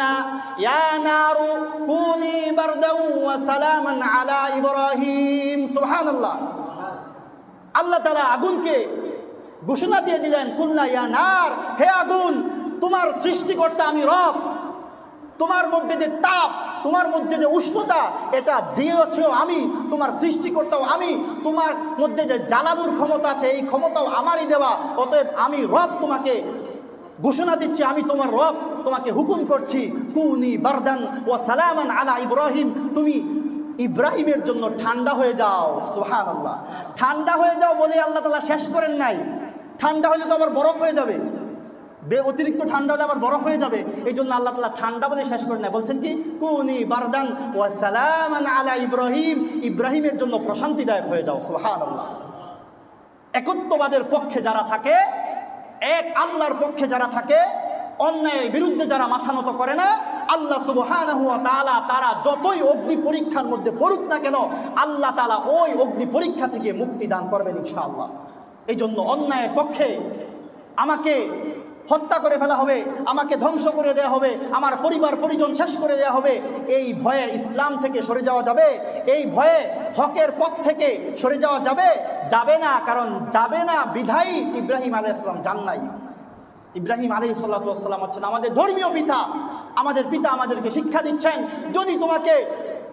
কুলনা ইয়া নারু কুনি বারদাও ওয়া সালামান আলা ইব্রাহিম। সুবহানাল্লাহ। আল্লাহ তাআলা আগুনকে ঘোষণা দিয়ে দিলেন, কুলনা ইয়া নার, হে আগুন, তোমার সৃষ্টিকর্তা আমি রব, তোমার মধ্যে যে তাপ, তোমার মধ্যে যে উষ্ণতা, এটা দিয়েছেও আমি, তোমার সৃষ্টিকর্তাও আমি, তোমার মধ্যে যে জ্বালানোর ক্ষমতা আছে এই ক্ষমতাও আমারই দেওয়া, অতএব আমি রব, তোমাকে ঘোষণা দিচ্ছি, আমি তোমার রব, তোমাকে হুকুম করছি, কুনি বারদান ওয়া সালামান আলা ইব্রাহিম, তুমি ইব্রাহিমের জন্য ঠান্ডা হয়ে যাও। সুবহানাল্লাহ। ঠান্ডা হয়ে যাও বলে আল্লাহ তাআলা শেষ করেন নাই। ঠান্ডা হলে তো আবার বরফ হয়ে যাবে, অতিরিক্ত ঠান্ডা হলে আবার বরফ হয়ে যাবে, এই জন্য আল্লাহ তাআলা ঠান্ডা বলে শেষ করেন নাই, বলছেন কি কুনি বারদান ওয়া সালামান আলা ইব্রাহিম, ইব্রাহিমের জন্য প্রশান্তিদায়ক হয়ে যাও। সুবহানাল্লাহ। একত্ববাদের পক্ষে যারা থাকে, এক আল্লাহর পক্ষে যারা থাকে, অন্যায়ের বিরুদ্ধে যারা মাথা নত করে না, আল্লাহ সুবহানাহু ওয়া তাআলা তারা যতই অগ্নি পরীক্ষার মধ্যে পড়ুক না কেন, আল্লাহ তাআলা ওই অগ্নি পরীক্ষা থেকে মুক্তি দান করবেন ইনশাআল্লাহ। এই জন্য অন্যায়ের পক্ষে আমাকে হত্যা করে ফেলা হবে, আমাকে ধ্বংস করে দেওয়া হবে, আমার পরিবার পরিজন শেষ করে দেওয়া হবে, এই ভয়ে ইসলাম থেকে সরে যাওয়া যাবে? এই ভয়ে হকের পথ থেকে সরে যাওয়া যাবে? যাবে না। কারণ যাবে না বিধায়ী ইব্রাহিম আলাইহিস সালাম যান নাই। ইব্রাহিম আলাইহিস সালাতু ওয়াস সালাম হচ্ছেন আমাদের ধর্মীয় পিতা। আমাদের পিতা আমাদেরকে শিক্ষা দিচ্ছেন, যদি তোমাকে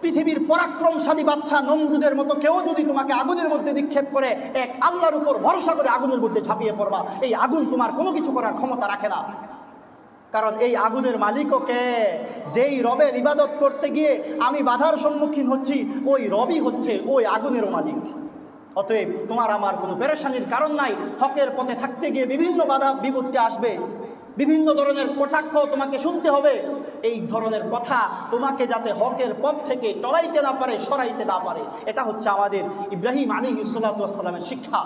পৃথিবীর পরাক্রমশালী বাদশা নমরুদের মতো কেউ যদি তোমাকে আগুনের মধ্যে নিক্ষেপ করে, এক আল্লাহর উপর ভরসা করে আগুনের মধ্যে ঝাঁপিয়ে পড়বা, এই আগুন তোমার কোনো কিছু করার ক্ষমতা রাখে না। কারণ এই আগুনের মালিকও কে? যেই রবের ইবাদত করতে গিয়ে আমি বাধার সম্মুখীন হচ্ছি, ওই রবই হচ্ছে ওই আগুনেরও মালিক। অতএব তোমার আমার কোনো পেরেশানির কারণ নাই। হকের পথে থাকতে গিয়ে বিভিন্ন বাধা বিপত্তি আসবে, বিভিন্ন ধরনের কটাক্ষ তোমাকে শুনতে হবে। এই ধরনের কথা তোমাকে যাতে হকের পথ থেকে টলাইতে না পারে, সরাইতে না পারে, এটা হচ্ছে আমাদের ইব্রাহিম আলাইহিস সালাতু ওয়াস সালামের শিক্ষা।